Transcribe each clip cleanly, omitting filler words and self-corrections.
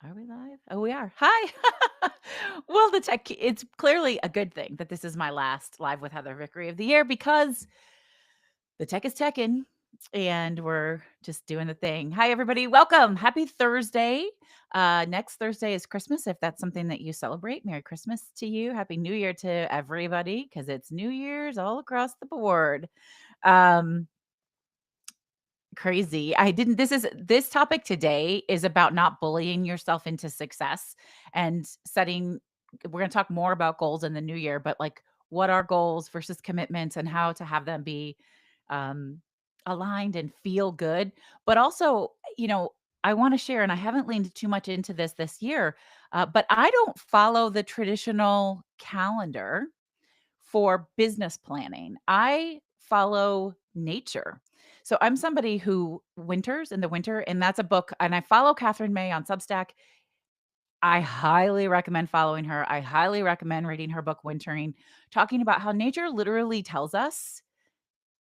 Are we live? Oh, we are. Hi. Well, it's clearly a good thing that this is my last live with Heather Vickery of the year because the tech is teching and we're just doing the thing. Hi, everybody. Welcome. Happy Thursday. Next Thursday is Christmas. If that's something that you celebrate, Merry Christmas to you. Happy New Year to everybody because it's New Year's all across the board. Um, Crazy. I didn't this topic today is about not bullying yourself into success and setting we're going to talk more about goals in the new year, but like what are goals versus commitments and how to have them be um aligned and feel good. But also, I want to share and I haven't leaned too much into this year, but I don't follow the traditional calendar for business planning. I follow nature. So I'm somebody who winters in the winter, and that's a book. And I follow Catherine May on Substack. I highly recommend following her. I highly recommend reading her book, Wintering, talking about how nature literally tells us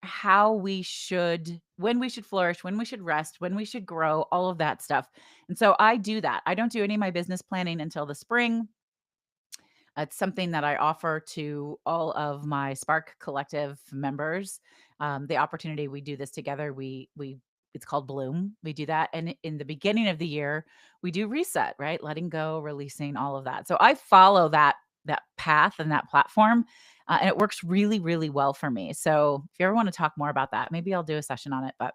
how when we should flourish, when we should rest, when we should grow, all of that stuff. And so I do that. I don't do any of my business planning until the spring. It's something that I offer to all of my Spark Collective members. The opportunity we do this together, we it's called Bloom. We do that, and in the beginning of the year, we do reset, right? Letting go, releasing, all of that. So I follow that path and that platform, and it works really, really well for me. So if you ever want to talk more about that, maybe I'll do a session on it. But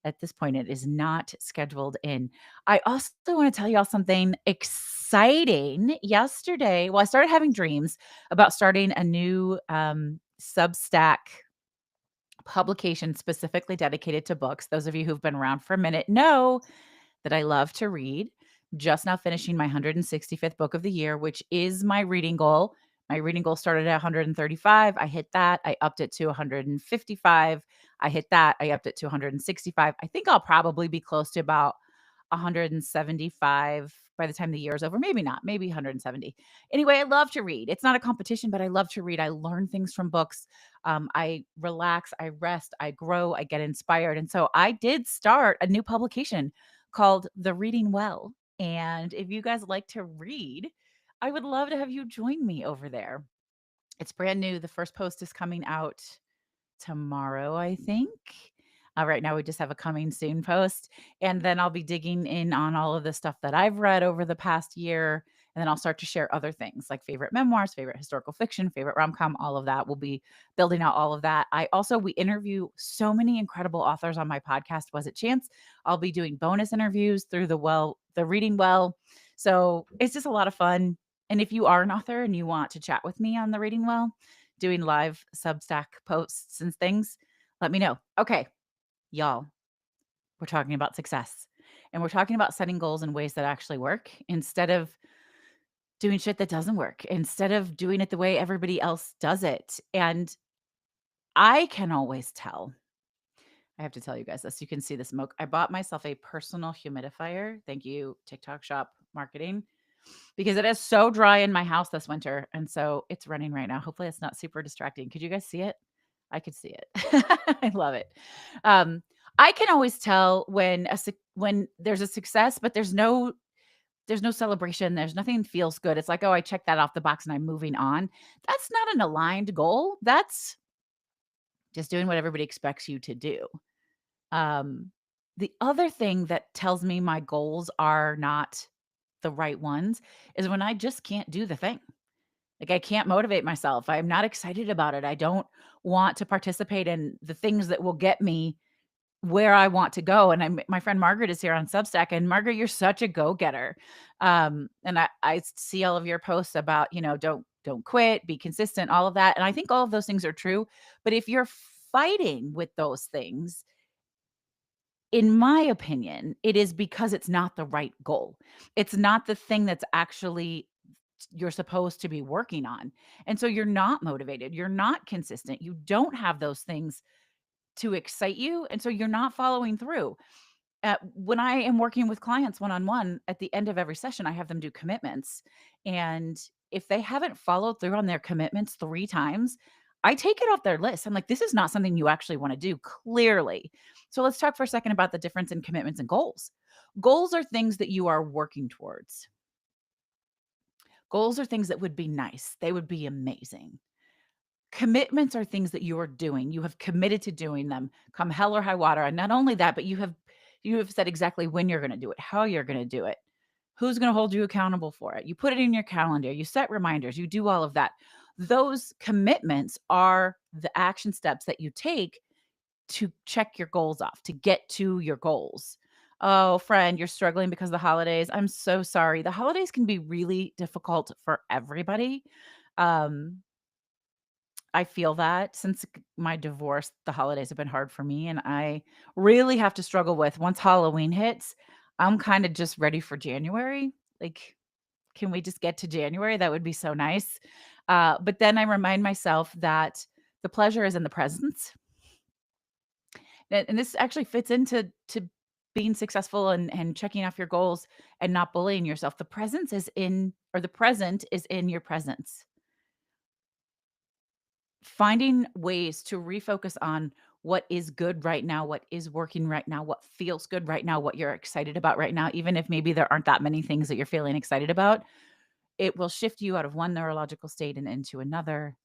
at this point, it is not scheduled in. I also want to tell y'all something exciting. Yesterday, I started having dreams about starting a new Substack publication specifically dedicated to books. Those of you who've been around for a minute know that I love to read. Just now finishing my 165th book of the year, which is my reading goal. My reading goal started at 135. I hit that. I upped it to 155. I hit that. I upped it to 165. I think I'll probably be close to about 175 by the time the year is over. Maybe not, maybe 170. Anyway, I love to read. It's not a competition, but I love to read. I learn things from books. I relax, I rest, I grow, I get inspired. And so I did start a new publication called The Reading Well. And if you guys like to read, I would love to have you join me over there. It's brand new. The first post is coming out tomorrow, I think. Right now, we just have a coming soon post. And then I'll be digging in on all of the stuff that I've read over the past year. And then I'll start to share other things like favorite memoirs, favorite historical fiction, favorite rom com, all of that. We'll be building out all of that. We interview so many incredible authors on my podcast, Was It Chance? I'll be doing bonus interviews through the Reading Well. So it's just a lot of fun. And if you are an author and you want to chat with me on the Reading Well, doing live Substack posts and things, let me know. Okay, y'all, we're talking about success and we're talking about setting goals in ways that actually work instead of doing shit that doesn't work, instead of doing it the way everybody else does it. And I can always tell. I have to tell you guys this. You can see the smoke. I bought myself a personal humidifier. Thank you, TikTok Shop Marketing, because it is so dry in my house this winter. And so it's running right now. Hopefully, it's not super distracting. Could you guys see it? I could see it. I love it. Um, I can always tell when there's a success, but there's no celebration. There's nothing feels good. It's like, oh, I checked that off the box and I'm moving on. That's not an aligned goal. That's just doing what everybody expects you to do. Um, the other thing that tells me my goals are not the right ones is when I just can't do the thing. Like I can't motivate myself. I'm not excited about it. I don't want to participate in the things that will get me where I want to go. And my friend Margaret is here on Substack, and Margaret, you're such a go-getter. And I see all of your posts about, don't quit, be consistent, all of that. And I think all of those things are true. But if you're fighting with those things, in my opinion, it is because it's not the right goal. It's not the thing that's actually you're supposed to be working on. And so you're not motivated, you're not consistent, you don't have those things to excite you, and so you're not following through. When I am working with clients one-on-one, at the end of every session, I have them do commitments, and if they haven't followed through on their commitments 3 times, I take it off their list. I'm like, this is not something you actually want to do, clearly. So let's talk for a second about the difference in commitments and goals. Goals are things that you are working towards. Goals are things that would be nice. They would be amazing. Commitments are things that you are doing. You have committed to doing them come hell or high water. And not only that, but you have said exactly when you're going to do it, how you're going to do it, who's going to hold you accountable for it. You put it in your calendar, you set reminders, you do all of that. Those commitments are the action steps that you take to check your goals off, to get to your goals. Oh, friend, you're struggling because of the holidays. I'm so sorry. The holidays can be really difficult for everybody. Um, I feel that since my divorce, the holidays have been hard for me, and I really have to struggle with once Halloween hits, I'm kinda just ready for January. Like, can we just get to January? That would be so nice. But then I remind myself that the pleasure is in the presence. And this actually fits into being successful and checking off your goals and not bullying yourself. The present is in your presence. Finding ways to refocus on what is good right now, what is working right now, what feels good right now, what you're excited about right now, even if maybe there aren't that many things that you're feeling excited about, it will shift you out of one neurological state and into another.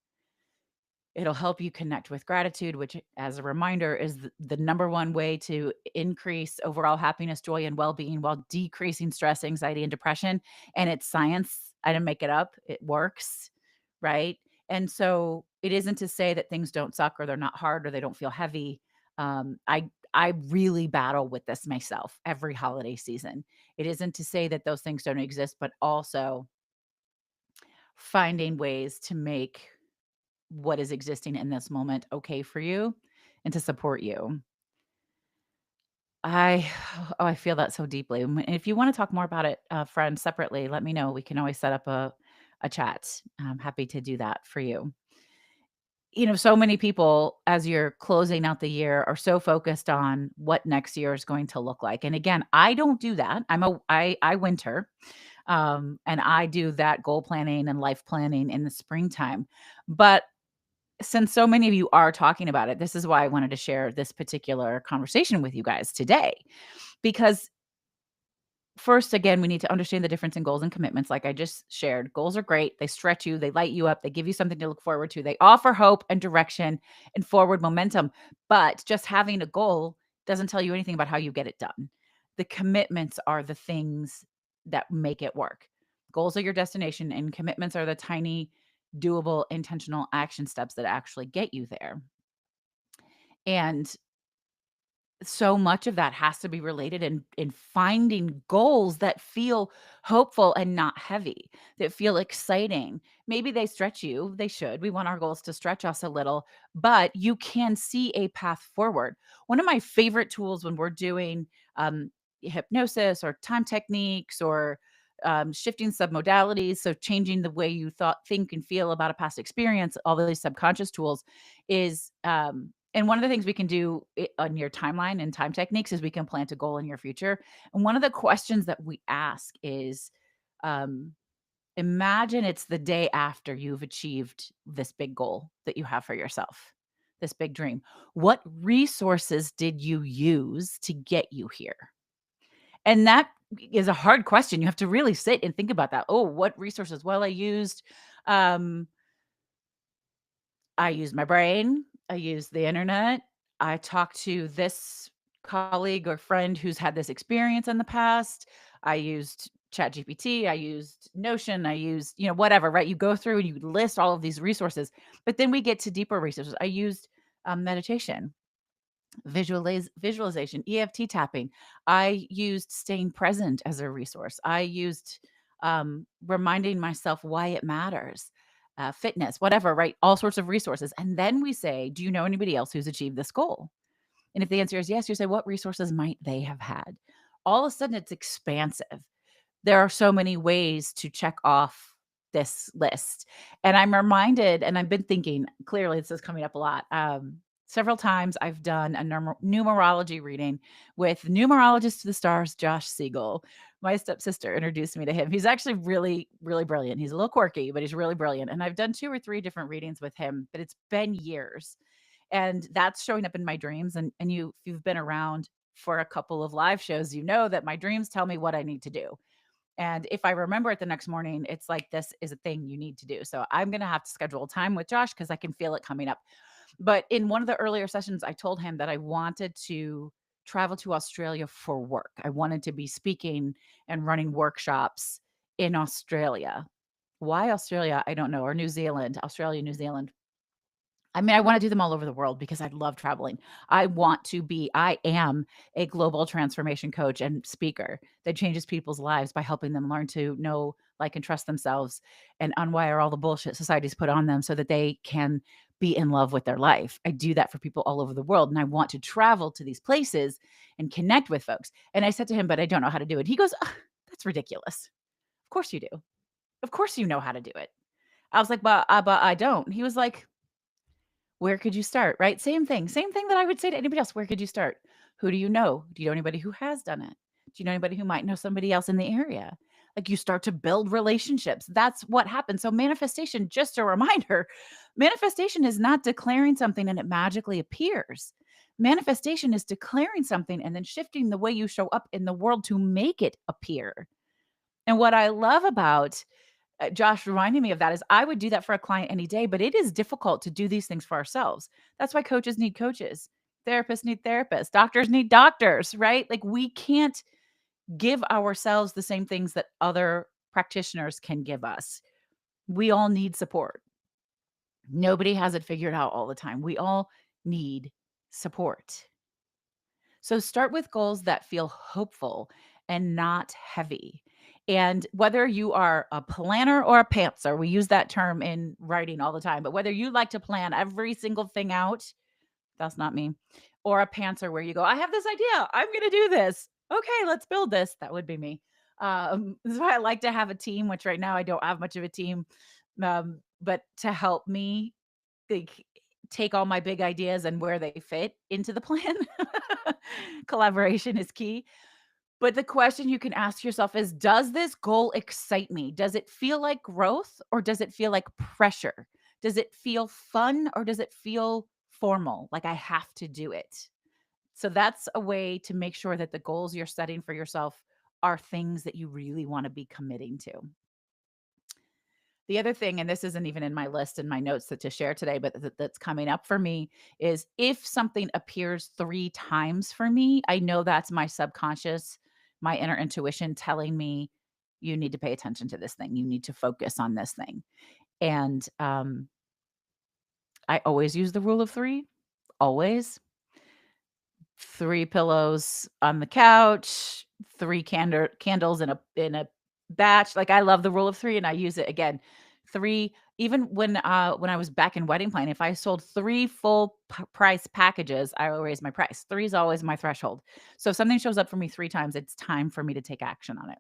It'll help you connect with gratitude, which, as a reminder, is the number one way to increase overall happiness, joy, and well being while decreasing stress, anxiety, and depression. And it's science. I didn't make it up. It works. Right. And so it isn't to say that things don't suck or they're not hard or they don't feel heavy. I really battle with this myself every holiday season. It isn't to say that those things don't exist, but also finding ways to make what is existing in this moment okay for you and to support you. I oh, I feel that so deeply. If you wanna talk more about it, friend, separately, let me know. We can always set up a chat. I'm happy to do that for you. So many people, as you're closing out the year, are so focused on what next year is going to look like. And again, I don't do that. I winter, and I do that goal planning and life planning in the springtime. But since so many of you are talking about it, this is why I wanted to share this particular conversation with you guys today. Because first, again, we need to understand the difference in goals and commitments. Like I just shared, goals are great. They stretch you, they light you up, they give you something to look forward to. They offer hope and direction and forward momentum. But just having a goal doesn't tell you anything about how you get it done. The commitments are the things that make it work. Goals are your destination, and commitments are the tiny, doable, intentional action steps that actually get you there. And so much of that has to be related in finding goals that feel hopeful and not heavy, that feel exciting. Maybe they stretch you, they should. We want our goals to stretch us a little, but you can see a path forward. One of my favorite tools when we're doing hypnosis or time techniques or shifting submodalities, so changing the way you think, and feel about a past experience, all these subconscious tools is and one of the things we can do on your timeline and time techniques is we can plant a goal in your future. And one of the questions that we ask is, um, imagine it's the day after you've achieved this big goal that you have for yourself, this big dream. What resources did you use to get you here? And that is a hard question. You have to really sit and think about that. Oh, what resources? Well, um, I used my brain, I used the internet, I talked to this colleague or friend who's had this experience in the past, I used ChatGPT, I used Notion, I used, whatever, right? You go through and you list all of these resources, but then we get to deeper resources. I used meditation, visualization, EFT tapping. I used staying present as a resource. I used reminding myself why it matters, fitness, whatever, right? All sorts of resources. And then we say, do you know anybody else who's achieved this goal? And if the answer is yes, you say, what resources might they have had? All of a sudden, it's expansive. There are so many ways to check off this list. And I'm reminded, and I've been thinking, clearly this is coming up a lot. Several times I've done a numerology reading with numerologist to the stars, Josh Siegel. My stepsister introduced me to him. He's actually really, really brilliant. He's a little quirky, but he's really brilliant. And I've done 2 or 3 different readings with him, but it's been years. And that's showing up in my dreams. And if you've been around for a couple of live shows, you know that my dreams tell me what I need to do. And if I remember it the next morning, it's like, this is a thing you need to do. So I'm going to have to schedule time with Josh because I can feel it coming up. But in one of the earlier sessions, I told him that I wanted to travel to Australia for work. I wanted to be speaking and running workshops in Australia. Why Australia? I don't know. Or New Zealand, Australia, New Zealand. I mean, I wanna do them all over the world because I love traveling. I am a global transformation coach and speaker that changes people's lives by helping them learn to know, like, and trust themselves and unwire all the bullshit society's put on them so that they can be in love with their life. I do that for people all over the world, and I want to travel to these places and connect with folks. And I said to him, "But I don't know how to do it." He goes, "Ugh, that's ridiculous. Of course you do. Of course you know how to do it." I was like, but I don't." He was like, where could you start, right? Same thing that I would say to anybody else. Where could you start? Who do you know? Do you know anybody who has done it? Do you know anybody who might know somebody else in the area? Like, you start to build relationships. That's what happens. So manifestation, just a reminder, manifestation is not declaring something and it magically appears. Manifestation is declaring something and then shifting the way you show up in the world to make it appear. And what I love about Josh reminding me of that is I would do that for a client any day, but it is difficult to do these things for ourselves. That's why coaches need coaches, therapists need therapists, doctors need doctors, right? Like, we can't give ourselves the same things that other practitioners can give us. We all need support. Nobody has it figured out all the time. We all need support. So start with goals that feel hopeful and not heavy. And whether you are a planner or a pantser, we use that term in writing all the time, but whether you like to plan every single thing out, that's not me, or a pantser where you go, I have this idea, I'm going to do this. Okay, let's build this. That would be me. This is why I like to have a team, which right now I don't have much of a team, but to help me, like, take all my big ideas and where they fit into the plan. Collaboration is key. But the question you can ask yourself is, does this goal excite me? Does it feel like growth or does it feel like pressure? Does it feel fun or does it feel formal, like I have to do it? So that's a way to make sure that the goals you're setting for yourself are things that you really want to be committing to. The other thing, and this isn't even in my list and my notes to share today, but that's coming up for me is if something appears 3 times for me, I know that's my subconscious, my inner intuition telling me you need to pay attention to this thing. You need to focus on this thing. And I always use the rule of 3, always. 3 pillows on the couch, 3 candles in a batch. Like, I love the rule of 3 and I use it again. 3, even when I was back in wedding planning, if I sold 3 full price packages, I will raise my price. 3 is always my threshold. So if something shows up for me 3 times, it's time for me to take action on it.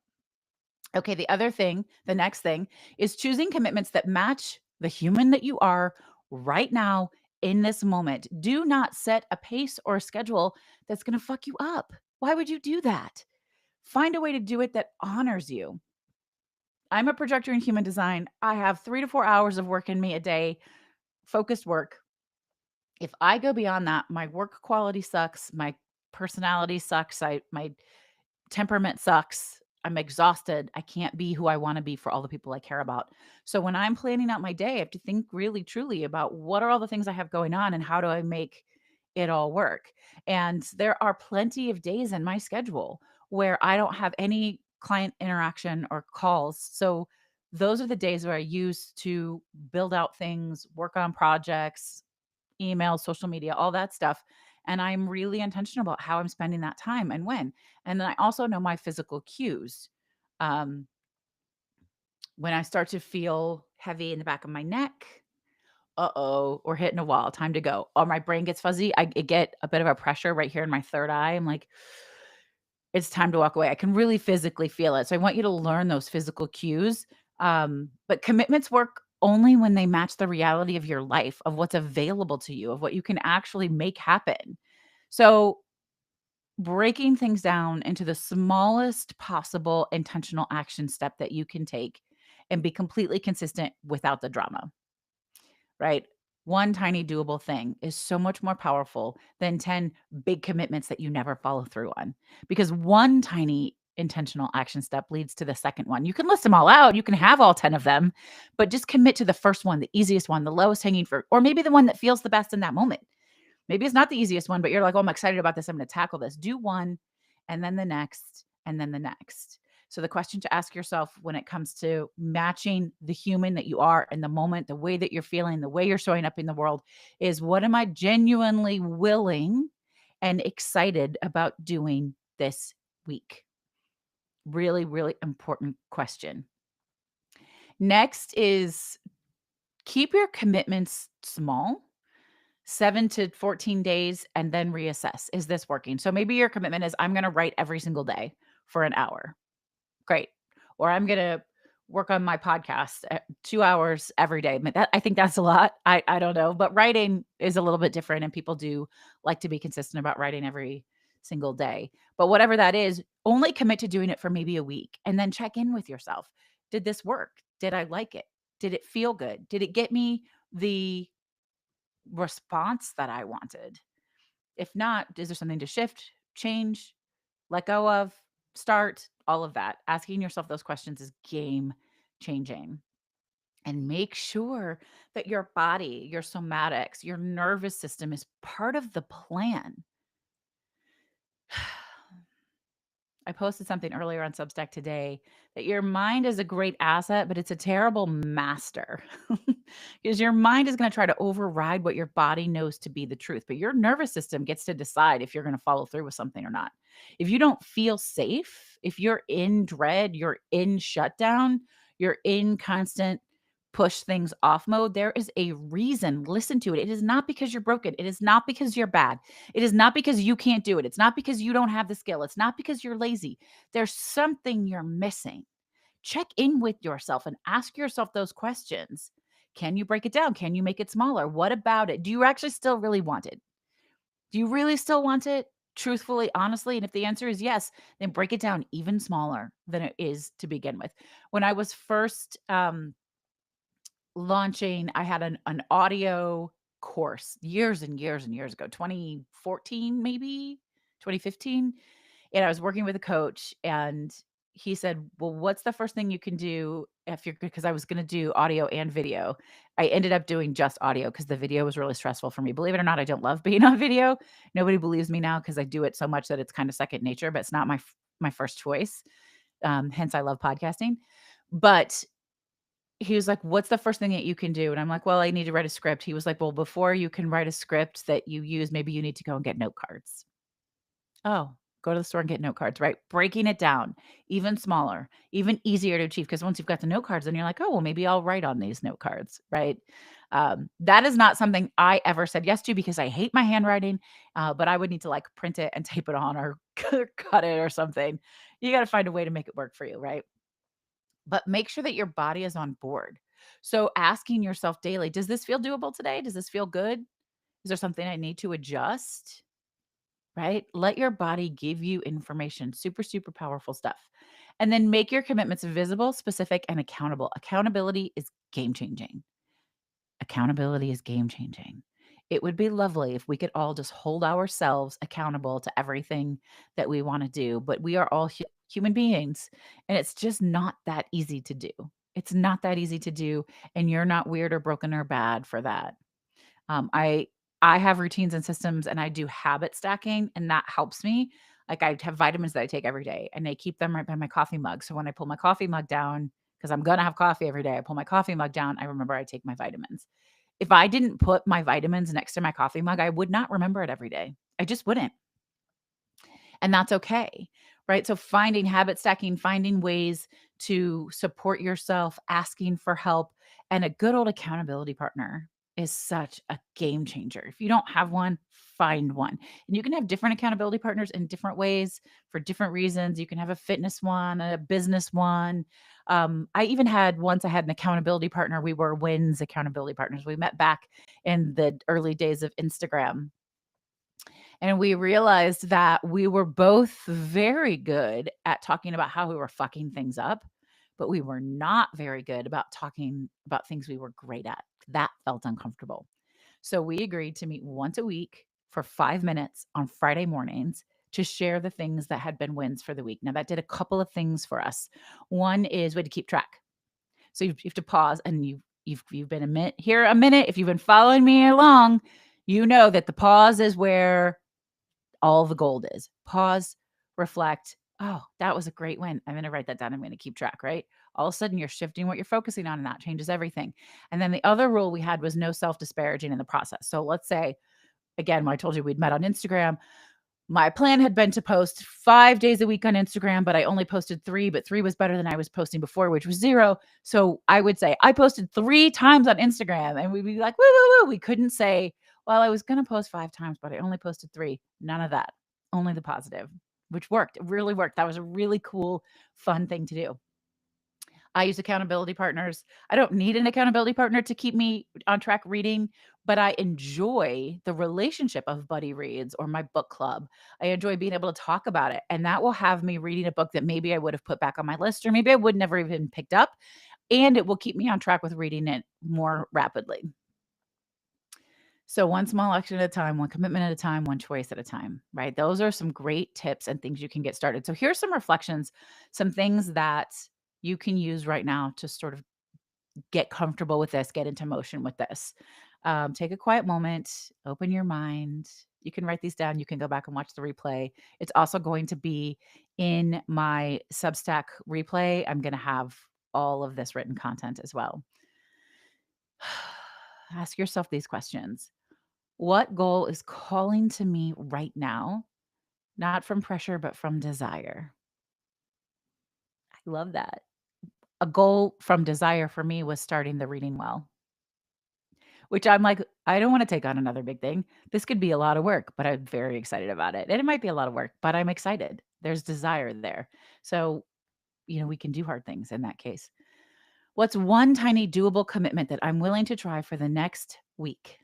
Okay, the next thing is choosing commitments that match the human that you are right now in this moment. Do not set a pace or a schedule that's going to fuck you up. Why would you do that? Find a way to do it that honors you. I'm a projector in human design. I have 3 to 4 hours of work in me a day, focused work. If I go beyond that, my work quality sucks, my personality sucks, my temperament sucks. I'm exhausted. I can't be who I want to be for all the people I care about. So when I'm planning out my day, I have to think really truly about what are all the things I have going on and how do I make it all work. And there are plenty of days in my schedule where I don't have any client interaction or calls. So those are the days where I use to build out things, work on projects, emails, social media, all that stuff. And I'm really intentional about how I'm spending that time and when. And then I also know my physical cues. Um, when I start to feel heavy in the back of my neck, uh-oh, we're hitting a wall, time to go. Or my brain gets fuzzy. I get a bit of a pressure right here in my third eye. I'm like, it's time to walk away. I can really physically feel it. So I want you to learn those physical cues. But commitments work only when they match the reality of your life, of what's available to you, of what you can actually make happen. So, breaking things down into the smallest possible intentional action step that you can take and be completely consistent without the drama, right? One tiny doable thing is so much more powerful than 10 big commitments that you never follow through on. Because one tiny intentional action step leads to the second one. You can list them all out, you can have all 10 of them, but just commit to the first one, the easiest one, the lowest hanging fruit, or maybe the one that feels the best in that moment. Maybe it's not the easiest one, but you're like, "Oh, I'm excited about this. I'm gonna tackle this." Do one, and then the next, and then the next. So the question to ask yourself when it comes to matching the human that you are in the moment, the way that you're feeling, the way you're showing up in the world is, what am I genuinely willing and excited about doing this week? Really, really important question. Next is, keep your commitments small, 7 to 14 days, and then reassess. Is this working? So maybe your commitment is, I'm going to write every single day for an hour. Great. Or I'm going to work on my podcast at 2 hours every day. But I think that's a lot. I don't know, but writing is a little bit different, and people do like to be consistent about writing every single day. But whatever that is, only commit to doing it for maybe a week and then check in with yourself. Did this work? Did I like it? Did it feel good? Did it get me the response that I wanted? If not, is there something to shift, change, let go of, start? All of that. Asking yourself those questions is game changing. And make sure that your body, your somatics, your nervous system is part of the plan. I posted something earlier on Substack today that your mind is a great asset, but it's a terrible master because your mind is going to try to override what your body knows to be the truth. But your nervous system gets to decide if you're going to follow through with something or not. If you don't feel safe, if you're in dread, you're in shutdown, you're in constant push things off mode, there is a reason. Listen to it. It is not because you're broken. It is not because you're bad. It is not because you can't do it. It's not because you don't have the skill. It's not because you're lazy. There's something you're missing. Check in with yourself and ask yourself those questions. Can you break it down? Can you make it smaller? What about it? Do you actually still really want it? Do you really still want it? Truthfully, honestly? And if the answer is yes, then break it down even smaller than it is to begin with. When I was first launching, I had an audio course years and years and years ago, 2014, maybe 2015. And I was working with a coach, and he said, "Well, what's the first thing you can do if you're," because I was going to do audio and video. I ended up doing just audio because the video was really stressful for me. Believe it or not, I don't love being on video. Nobody believes me now because I do it so much that it's kind of second nature, but it's not my first choice. Hence, I love podcasting. But he was like, "What's the first thing that you can do?" And I'm like, "Well, I need to write a script." He was like, "Well, before you can write a script that you use, maybe you need to go and get note cards." Oh, go to the store and get note cards, right? Breaking it down, even smaller, even easier to achieve. Because once you've got the note cards, then you're like, "Oh, well, maybe I'll write on these note cards," right? That is not something I ever said yes to because I hate my handwriting, but I would need to like print it and tape it on or cut it or something. You got to find a way to make it work for you, right? But make sure that your body is on board. So asking yourself daily, does this feel doable today? Does this feel good? Is there something I need to adjust? Right? Let your body give you information. Super, super powerful stuff. And then make your commitments visible, specific, and accountable. Accountability is game changing. Accountability is game changing. It would be lovely if we could all just hold ourselves accountable to everything that we want to do, but we are all human beings, and it's just not that easy to do. It's not that easy to do, and you're not weird or broken or bad for that. Um, I I have routines and systems, and I do habit stacking, and that helps me. Like, I have vitamins that I take every day, and I keep them right by my coffee mug. So when I pull my coffee mug down, because I'm gonna have coffee every day, I pull my coffee mug down, I remember I take my vitamins. If I didn't put my vitamins next to my coffee mug, I would not remember it every day. I just wouldn't. And that's okay. Right. So finding habit stacking, finding ways to support yourself, asking for help, and a good old accountability partner. is such a game changer. If you don't have one, find one. And you can have different accountability partners in different ways for different reasons. You can have a fitness one, a business one. I even had once I had an accountability partner. We were wins accountability partners. We met back in the early days of Instagram. And we realized that we were both very good at talking about how we were fucking things up, but we were not very good about talking about things we were great at. That felt uncomfortable. So we agreed to meet once a week for 5 minutes on Friday mornings to share the things that had been wins for the week. Now, that did a couple of things for us. One is we had to keep track. So you have to pause, and you've been a minute. If you've been following me along, you know that the pause is where all the gold is. Pause, reflect. Oh, that was a great win. I'm going to write that down. I'm going to keep track, right? All of a sudden, you're shifting what you're focusing on, and that changes everything. And then the other rule we had was no self disparaging in the process. So let's say, again, when I told you we'd met on Instagram, my plan had been to post 5 days a week on Instagram, but I only posted 3, but 3 was better than I was posting before, which was 0. So I would say I posted 3 times on Instagram, and we'd be like, woo, woo, woo. We couldn't say, well, I was going to post 5 times, but I only posted 3. None of that. Only the positive, which worked. It really worked. That was a really cool, fun thing to do. I use accountability partners. I don't need an accountability partner to keep me on track reading, but I enjoy the relationship of buddy reads or my book club. I enjoy being able to talk about it. And that will have me reading a book that maybe I would have put back on my list, or maybe I would never even picked up. And it will keep me on track with reading it more rapidly. So one small action at a time, one commitment at a time, one choice at a time, right? Those are some great tips and things you can get started. So here's some reflections, some things that you can use right now to sort of get comfortable with this, get into motion with this. Take a quiet moment, open your mind. You can write these down. You can go back and watch the replay. It's also going to be in my Substack replay. I'm going to have all of this written content as well. Ask yourself these questions. What goal is calling to me right now? Not from pressure, but from desire. I love that. A goal from desire for me was starting the reading well, which I'm like, I don't want to take on another big thing. This could be a lot of work, but I'm very excited about it. And it might be a lot of work, but I'm excited. There's desire there. So, we can do hard things in that case. What's one tiny doable commitment that I'm willing to try for the next week?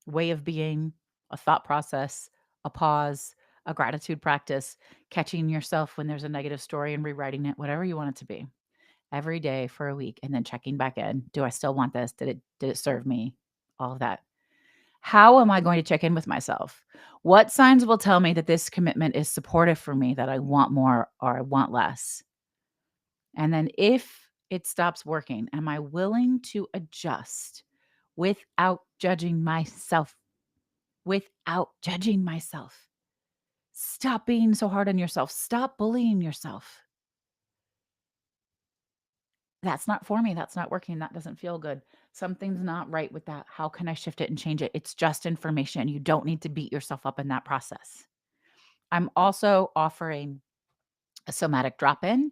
Way of being, a thought process, a pause, a gratitude practice, catching yourself when there's a negative story and rewriting it, whatever you want it to be. Every day for a week and then checking back in. Do I still want this? Did it serve me? All of that. How am I going to check in with myself? What signs will tell me that this commitment is supportive for me, that I want more or I want less? And then if it stops working, am I willing to adjust without judging myself? Without judging myself. Stop being so hard on yourself. Stop bullying yourself. That's not for me. That's not working. That doesn't feel good. Something's not right with that. How can I shift it and change it? It's just information. You don't need to beat yourself up in that process. I'm also offering a somatic drop in,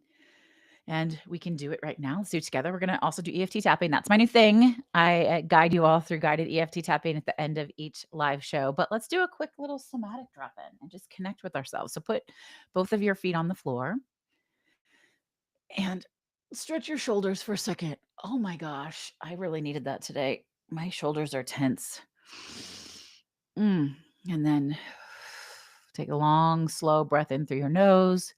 and we can do it right now. Let's do it together. We're going to also do EFT tapping. That's my new thing. I guide you all through guided EFT tapping at the end of each live show. But let's do a quick little somatic drop in and just connect with ourselves. So put both of your feet on the floor and stretch your shoulders for a second. Oh my gosh, I really needed that today. My shoulders are tense. And then take a long, slow breath in through your nose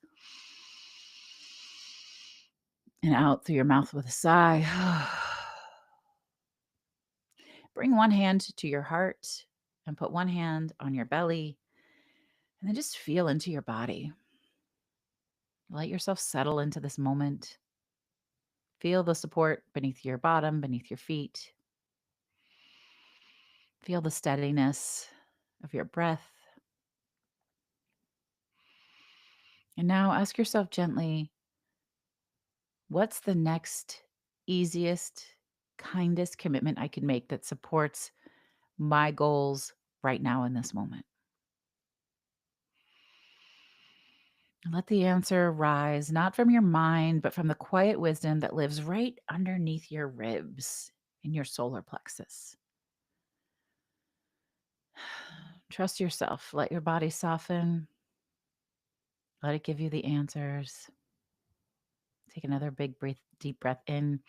and out through your mouth with a sigh. Bring one hand to your heart and put one hand on your belly, and then just feel into your body. Let yourself settle into this moment. Feel the support beneath your bottom, beneath your feet. Feel the steadiness of your breath. And now ask yourself gently, what's the next easiest, kindest commitment I can make that supports my goals right now in this moment? And let the answer rise, not from your mind, but from the quiet wisdom that lives right underneath your ribs. in your solar plexus. Trust yourself. Let your body soften. Let it give you the answers. Take another big breath, deep breath in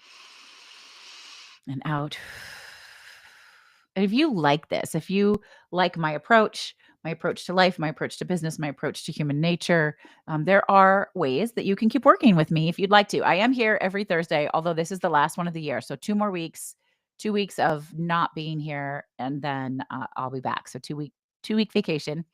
and out. And if you like this, if you like my approach to life, my approach to business, my approach to human nature, there are ways that you can keep working with me if you'd like to. I am here every Thursday, although this is the last one of the year. So 2 more weeks, 2 weeks of not being here, and then I'll be back. So 2 week vacation.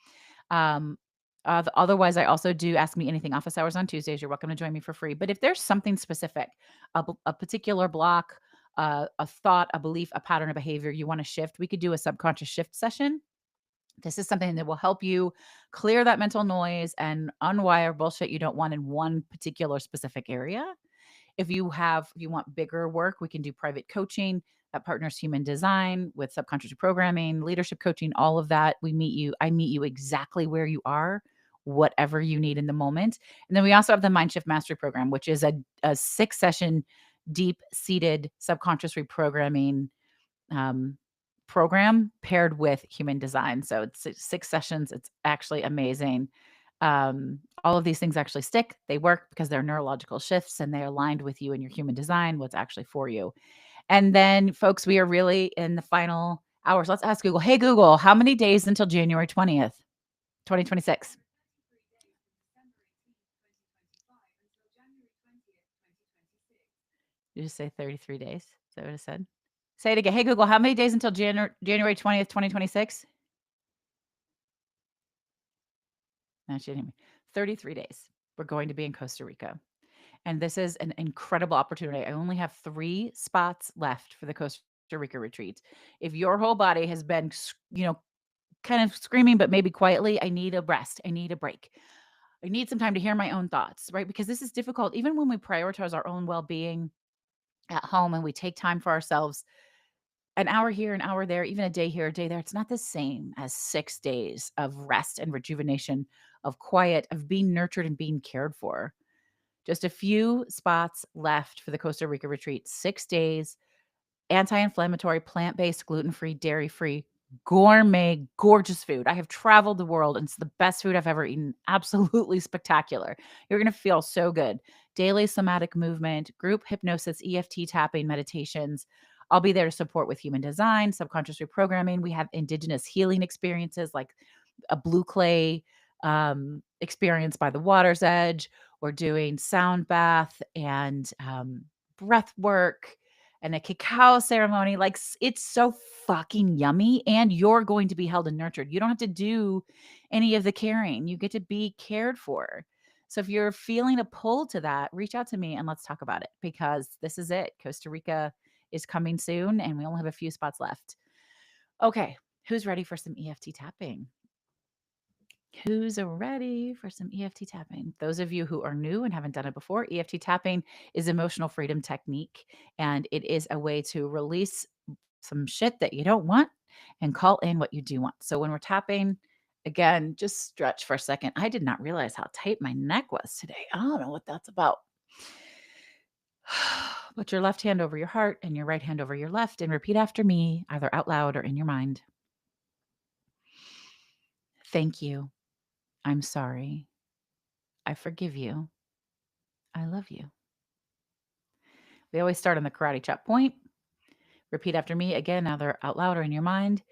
Um, Otherwise, I also do Ask Me Anything office hours on Tuesdays. You're welcome to join me for free. But if there's something specific, a particular block, a thought, a belief, a pattern of behavior you want to shift, we could do a subconscious shift session. This is something that will help you clear that mental noise and unwire bullshit you don't want in one particular specific area. If you want bigger work, we can do private coaching that partners human design with subconscious programming, leadership coaching, all of that. I meet you exactly where you are, whatever you need in the moment. And then we also have the Mind Shift Mastery Program, which is a 6 session deep seated subconscious reprogramming um, program paired with human design. So it's 6 sessions. It's actually amazing. All of these things actually stick. They work because they're neurological shifts and they're aligned with you and your human design, what's actually for you. And then, folks, we are really in the final hours. Let's ask Google. Hey, Google, how many days until January 20th, 2026? You just say 33 days. Is that what it said? Say it again. Hey, Google, how many days until January 20th, 2026? No, she didn't hear me. 33 days. We're going to be in Costa Rica. And this is an incredible opportunity. I only have 3 spots left for the Costa Rica retreat. If your whole body has been, kind of screaming, but maybe quietly, I need a rest. I need a break. I need some time to hear my own thoughts, right? Because this is difficult. Even when we prioritize our own well being at home and we take time for ourselves, an hour here, an hour there, even a day here, a day there, it's not the same as 6 days of rest and rejuvenation, of quiet, of being nurtured and being cared for. Just a few spots left for the Costa Rica retreat. 6 days, anti-inflammatory, plant-based, gluten-free, dairy-free, gourmet, gorgeous food. I have traveled the world and it's the best food I've ever eaten. Absolutely spectacular. You're going to feel so good. Daily somatic movement, group hypnosis, EFT tapping, meditations. I'll be there to support with human design, subconscious reprogramming. We have indigenous healing experiences like a blue clay experience by the water's edge. We're doing sound bath and breath work and a cacao ceremony. Like it's so fucking yummy. And you're going to be held and nurtured. You don't have to do any of the caring. You get to be cared for. So if you're feeling a pull to that, reach out to me and let's talk about it because this is it. Costa Rica is coming soon and we only have a few spots left. Okay. Who's ready for some EFT tapping? Who's ready for some EFT tapping? Those of you who are new and haven't done it before, EFT tapping is emotional freedom technique, and it is a way to release some shit that you don't want and call in what you do want. So when we're tapping, again, just stretch for a second. I did not realize how tight my neck was today. I don't know what that's about. Put your left hand over your heart and your right hand over your left and repeat after me, either out loud or in your mind. Thank you. I'm sorry. I forgive you. I love you. We always start on the karate chop point. Repeat after me again, either out loud or in your mind.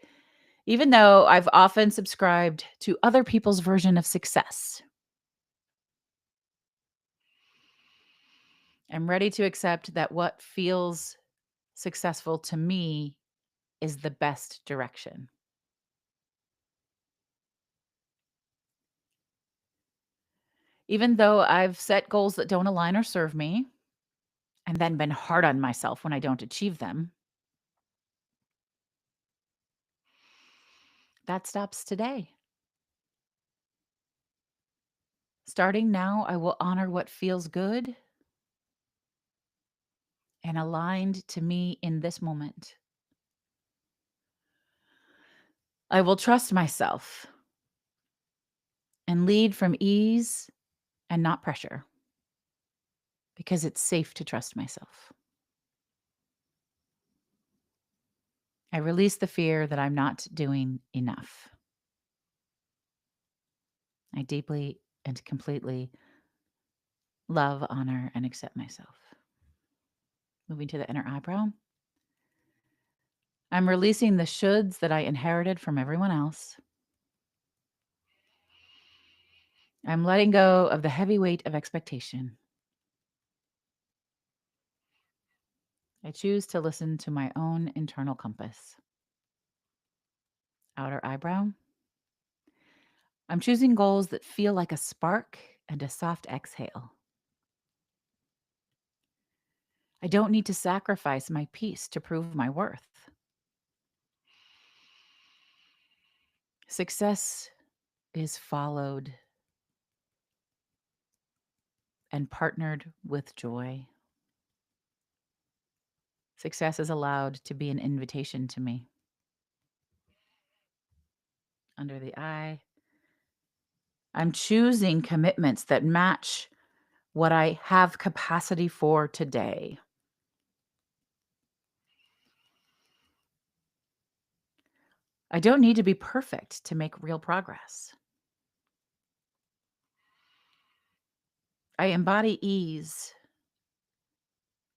Even though I've often subscribed to other people's version of success, I'm ready to accept that what feels successful to me is the best direction. Even though I've set goals that don't align or serve me, and then been hard on myself when I don't achieve them, that stops today. Starting now, I will honor what feels good and aligned to me in this moment. I will trust myself and lead from ease and not pressure because it's safe to trust myself. I release the fear that I'm not doing enough. I deeply and completely love, honor, and accept myself. Moving to the inner eyebrow. I'm releasing the shoulds that I inherited from everyone else. I'm letting go of the heavy weight of expectation. I choose to listen to my own internal compass. Outer eyebrow. I'm choosing goals that feel like a spark and a soft exhale. I don't need to sacrifice my peace to prove my worth. Success is followed and partnered with joy. Success is allowed to be an invitation to me. Under the eye, I'm choosing commitments that match what I have capacity for today. I don't need to be perfect to make real progress. I embody ease,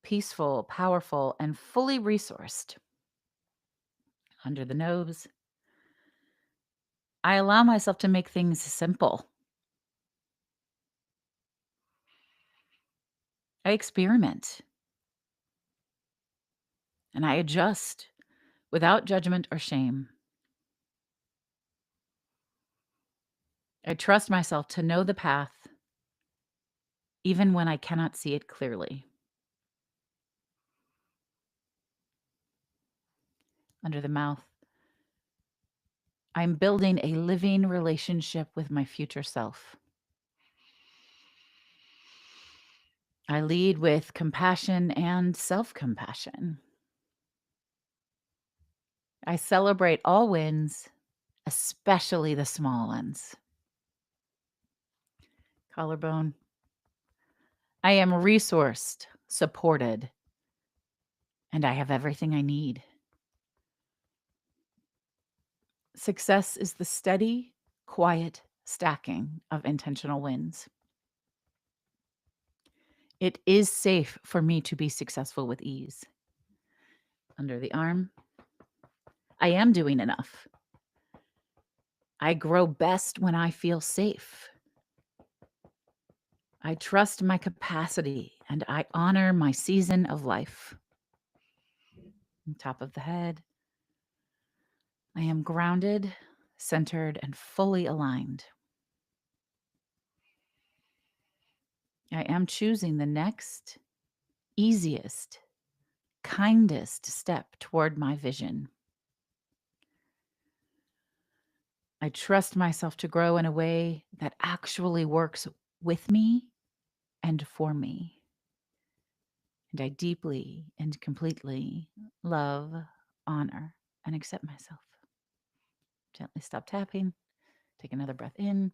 peaceful, powerful, and fully resourced. Under the nose, I allow myself to make things simple. I experiment and I adjust without judgment or shame. I trust myself to know the path even when I cannot see it clearly. Under the mouth, I'm building a living relationship with my future self. I lead with compassion and self compassion. I celebrate all wins, especially the small ones. Collarbone. I am resourced, supported, and I have everything I need. Success is the steady, quiet stacking of intentional wins. It is safe for me to be successful with ease. Under the arm, I am doing enough. I grow best when I feel safe. I trust my capacity and I honor my season of life. On top of the head, I am grounded, centered, and fully aligned. I am choosing the next, easiest, kindest step toward my vision. I trust myself to grow in a way that actually works with me and for me. And I deeply and completely love, honor, and accept myself. Gently stop tapping. Take another breath in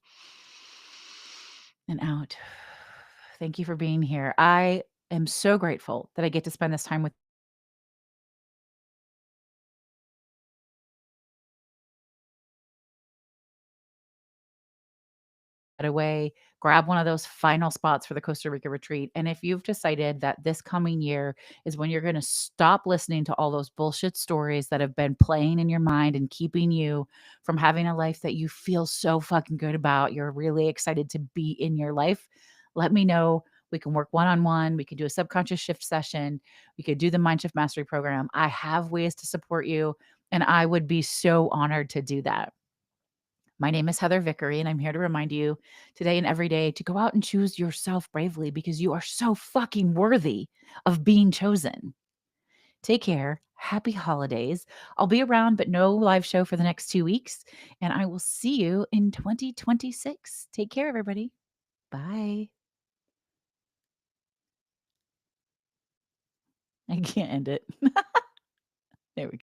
and out. Thank you for being here. I am so grateful that I get to spend this time with away, grab one of those final spots for the Costa Rica retreat. And if you've decided that this coming year is when you're going to stop listening to all those bullshit stories that have been playing in your mind and keeping you from having a life that you feel so fucking good about, you're really excited to be in your life, let me know. We can work one on one. We could do a subconscious shift session. We could do the Mind Shift Mastery program. I have ways to support you, and I would be so honored to do that. My name is Heather Vickery, and I'm here to remind you today and every day to go out and choose yourself bravely because you are so fucking worthy of being chosen. Take care. Happy holidays. I'll be around, but no live show for the next 2 weeks. And I will see you in 2026. Take care, everybody. Bye. I can't end it. There we go.